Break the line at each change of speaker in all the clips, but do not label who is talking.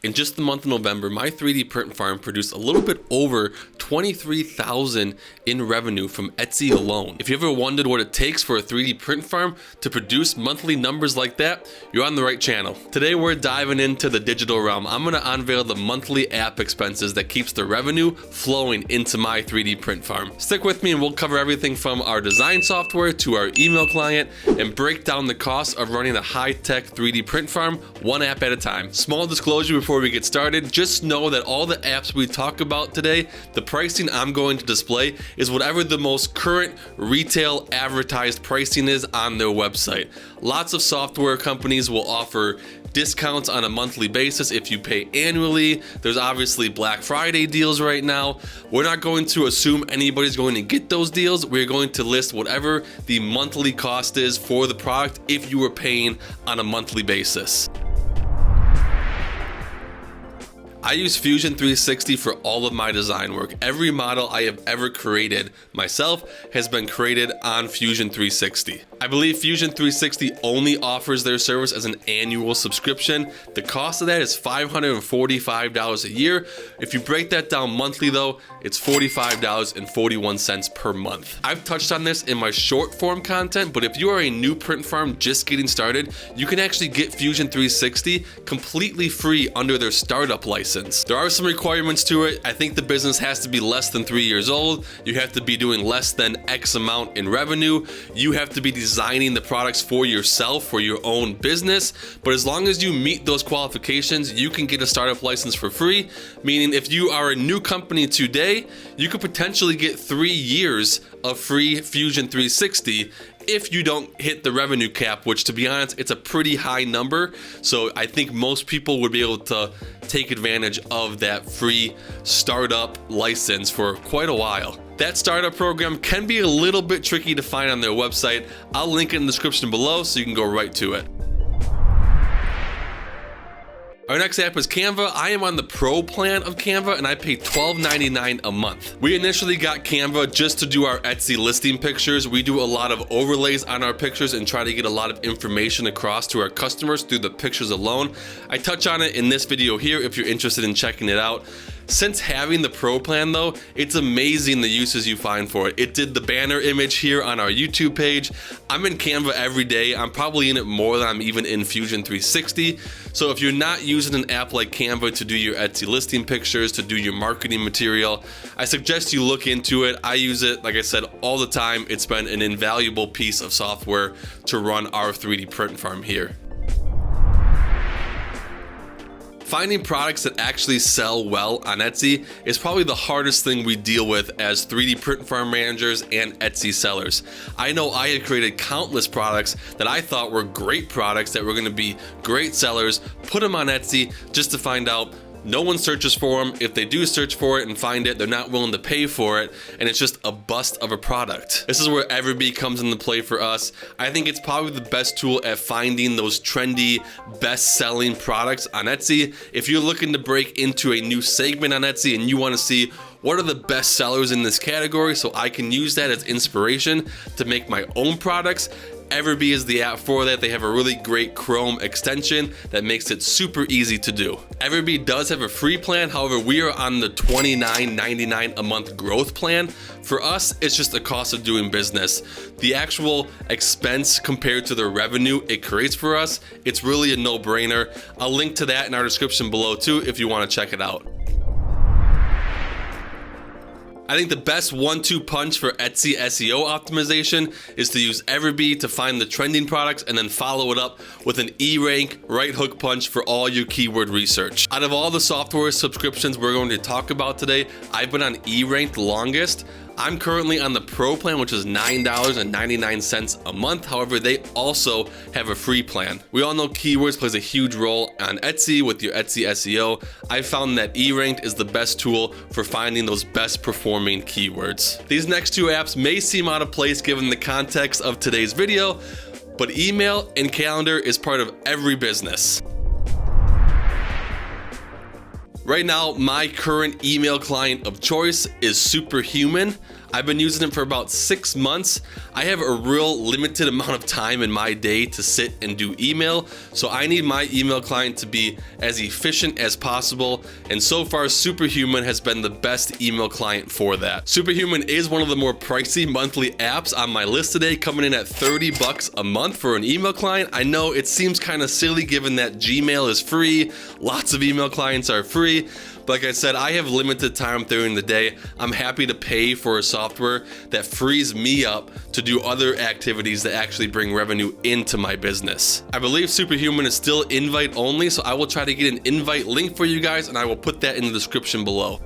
In just the month of November, my 3D print farm produced a little bit over $23,000 in revenue from Etsy alone. If you ever wondered what it takes for a 3D print farm to produce monthly numbers like that, you're on the right channel. Today we're diving into the digital realm. I'm gonna unveil the monthly app expenses that keeps the revenue flowing into my 3D print farm. Stick with me and we'll cover everything from our design software to our email client and break down the cost of running a high-tech 3D print farm one app at a time. Small disclosure before we get started, just know that all the apps we talk about today, the pricing I'm going to display is whatever the most current retail advertised pricing is on their website. Lots of software companies will offer discounts on a monthly basis if you pay annually. There's obviously Black Friday deals right now. We're not going to assume anybody's going to get those deals. We're going to list whatever the monthly cost is for the product if you were paying on a monthly basis. I use Fusion 360 for all of my design work. Every model I have ever created myself has been created on Fusion 360. I believe Fusion 360 only offers their service as an annual subscription. The cost of that is $545 a year. If you break that down monthly though, it's $45.41 per month. I've touched on this in my short form content, but if you are a new print farm just getting started, you can actually get Fusion 360 completely free under their startup license. There are some requirements to it. I think the business has to be less than 3 years old. You have to be doing less than X amount in revenue. You have to be designing the products for yourself, for your own business. But as long as you meet those qualifications, you can get a startup license for free. Meaning if you are a new company today, you could potentially get 3 years of free Fusion 360 if you don't hit the revenue cap, which to be honest, it's a pretty high number. So I think most people would be able to take advantage of that free startup license for quite a while. That startup program can be a little bit tricky to find on their website. I'll link it in the description below so you can go right to it. Our next app is Canva. I am on the Pro plan of Canva and I pay $12.99 a month. We initially got Canva just to do our Etsy listing pictures. We do a lot of overlays on our pictures and try to get a lot of information across to our customers through the pictures alone. I touch on it in this video here if you're interested in checking it out. Since having the Pro plan though, it's amazing the uses you find for it. It did the banner image here on our YouTube page. I'm in Canva every day. I'm probably in it more than I'm even in Fusion 360. So if you're not using an app like Canva to do your Etsy listing pictures, to do your marketing material, I suggest you look into it. I use it, like I said, all the time. It's been an invaluable piece of software to run our 3D print farm here. Finding products that actually sell well on Etsy is probably the hardest thing we deal with as 3D print farm managers and Etsy sellers. I know I had created countless products that I thought were great products that were going to be great sellers, put them on Etsy just to find out no one searches for them. If they do search for it and find it, they're not willing to pay for it, and it's just a bust of a product. This is where Everbee comes into play for us. I think it's probably the best tool at finding those trendy, best-selling products on Etsy. If you're looking to break into a new segment on Etsy and you want to see what are the best sellers in this category so I can use that as inspiration to make my own products, Everbee is the app for that. They have a really great Chrome extension that makes it super easy to do. Everbee does have a free plan. However, we are on the $29.99 a month growth plan. For us, it's just the cost of doing business. The actual expense compared to the revenue it creates for us, it's really a no-brainer. I'll link to that in our description below too if you want to check it out. I think the best 1-2 punch for Etsy SEO optimization is to use Everbee to find the trending products and then follow it up with an Erank right hook punch for all your keyword research. Out of all the software subscriptions we're going to talk about today, I've been on Erank the longest. I'm currently on the Pro plan, which is $9.99 a month. However, they also have a free plan. We all know keywords plays a huge role on Etsy with your Etsy SEO. I found that Erank is the best tool for finding those best performing keywords. These next two apps may seem out of place given the context of today's video, but email and calendar is part of every business. Right now, my current email client of choice is Superhuman. I've been using it for about 6 months. I have a real limited amount of time in my day to sit and do email, so I need my email client to be as efficient as possible, and so far Superhuman has been the best email client for that. Superhuman is one of the more pricey monthly apps on my list today, coming in at $30 a month for an email client. I know it seems kind of silly given that Gmail is free, lots of email clients are free. Like I said, I have limited time during the day. I'm happy to pay for a software that frees me up to do other activities that actually bring revenue into my business. I believe Superhuman is still invite only, so I will try to get an invite link for you guys, and I will put that in the description below.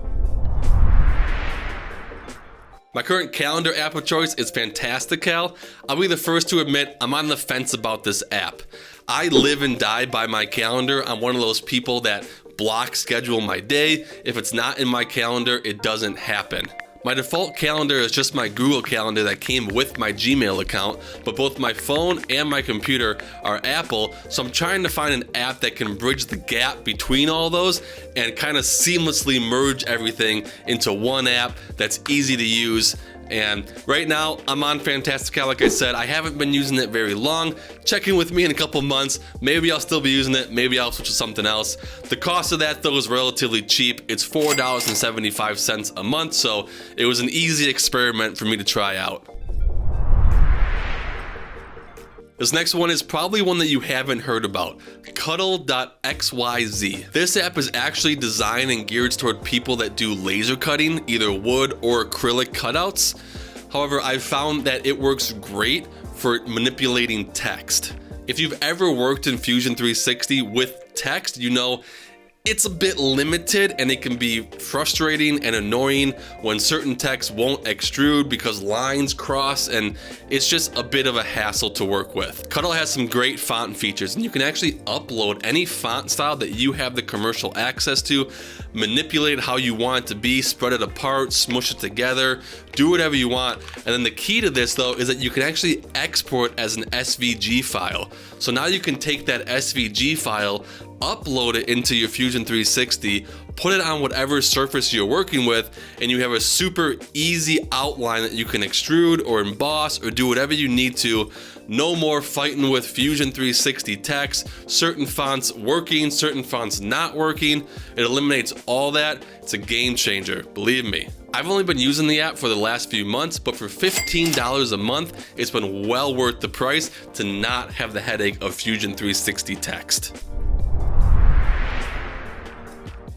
My current calendar app of choice is Fantastical. I'll be the first to admit I'm on the fence about this app. I live and die by my calendar. I'm one of those people that block schedule my day. If it's not in my calendar, it doesn't happen. My default calendar is just my Google Calendar that came with my Gmail account, but both my phone and my computer are Apple, so I'm trying to find an app that can bridge the gap between all those and kind of seamlessly merge everything into one app that's easy to use. And right now, I'm on Fantastical. Like I said, I haven't been using it very long. Check in with me in a couple months. Maybe I'll still be using it. Maybe I'll switch to something else. The cost of that, though, is relatively cheap. It's $4.75 a month, so it was an easy experiment for me to try out. This next one is probably one that you haven't heard about, Cuttle.xyz. This app is actually designed and geared toward people that do laser cutting, either wood or acrylic cutouts. However, I've found that it works great for manipulating text. If you've ever worked in Fusion 360 with text, you know it's a bit limited and it can be frustrating and annoying when certain text won't extrude because lines cross, and it's just a bit of a hassle to work with. Cuttle has some great font features, and you can actually upload any font style that you have the commercial access to, manipulate how you want it to be, spread it apart, smush it together, do whatever you want. And then the key to this, though, is that you can actually export as an SVG file. So now you can take that SVG file, upload it into your Fusion 360, put it on whatever surface you're working with, and you have a super easy outline that you can extrude or emboss or do whatever you need to. No more fighting with Fusion 360 text, certain fonts working, certain fonts not working. It eliminates all that. It's a game changer, believe me. I've only been using the app for the last few months, but for $15 a month, it's been well worth the price to not have the headache of Fusion 360 text.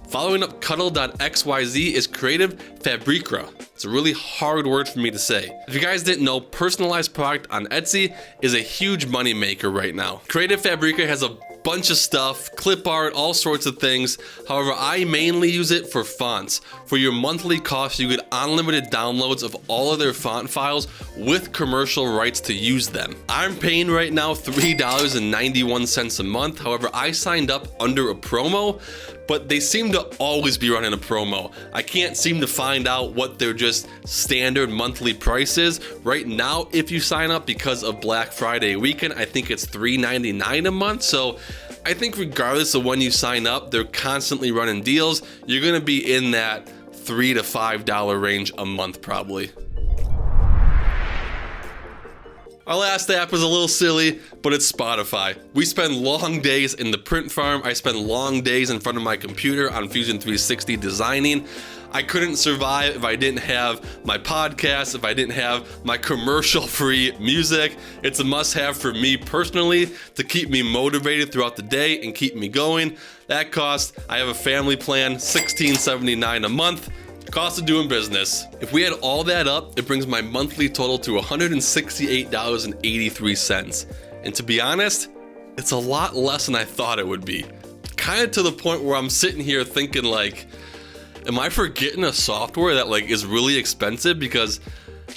Following up Cuttle.xyz is Creative Fabrica. It's a really hard word for me to say. If you guys didn't know, personalized product on Etsy is a huge money maker right now. Creative Fabrica has a bunch of stuff, clip art, all sorts of things. However, I mainly use it for fonts. For your monthly cost, you get unlimited downloads of all of their font files with commercial rights to use them. I'm paying right now $3.91 a month. However, I signed up under a promo, but they seem to always be running a promo. I can't seem to find out what their just standard monthly price is. Right now, if you sign up because of Black Friday weekend, I think it's $3.99 a month. So I think regardless of when you sign up, they're constantly running deals. You're gonna be in that $3 to $5 range a month probably. Our last app is a little silly, but it's Spotify. We spend long days in the print farm. I spend long days in front of my computer on Fusion 360 designing. I couldn't survive if I didn't have my podcast, if I didn't have my commercial-free music. It's a must-have for me personally to keep me motivated throughout the day and keep me going. That cost, I have a family plan, $16.79 a month. Cost of doing business. If we add all that up, it brings my monthly total to $168.83. And to be honest, it's a lot less than I thought it would be. Kind of to the point where I'm sitting here thinking like, am I forgetting a software that like is really expensive? Because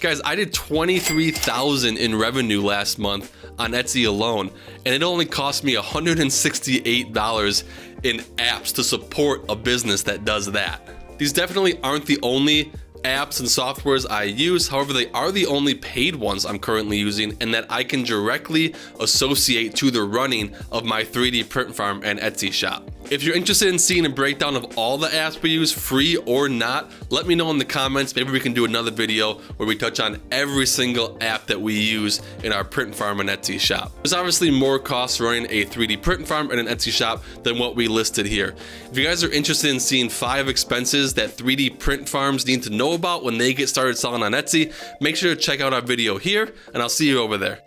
guys, I did $23,000 in revenue last month on Etsy alone, and it only cost me $168 in apps to support a business that does that. These definitely aren't the only apps and softwares I use. However, they are the only paid ones I'm currently using and that I can directly associate to the running of my 3D print farm and Etsy shop. If you're interested in seeing a breakdown of all the apps we use, free or not, let me know in the comments. Maybe we can do another video where we touch on every single app that we use in our print farm and Etsy shop. There's obviously more costs running a 3D print farm and an Etsy shop than what we listed here. If you guys are interested in seeing 5 expenses that 3D print farms need to know about when they get started selling on Etsy, make sure to check out our video here, and I'll see you over there.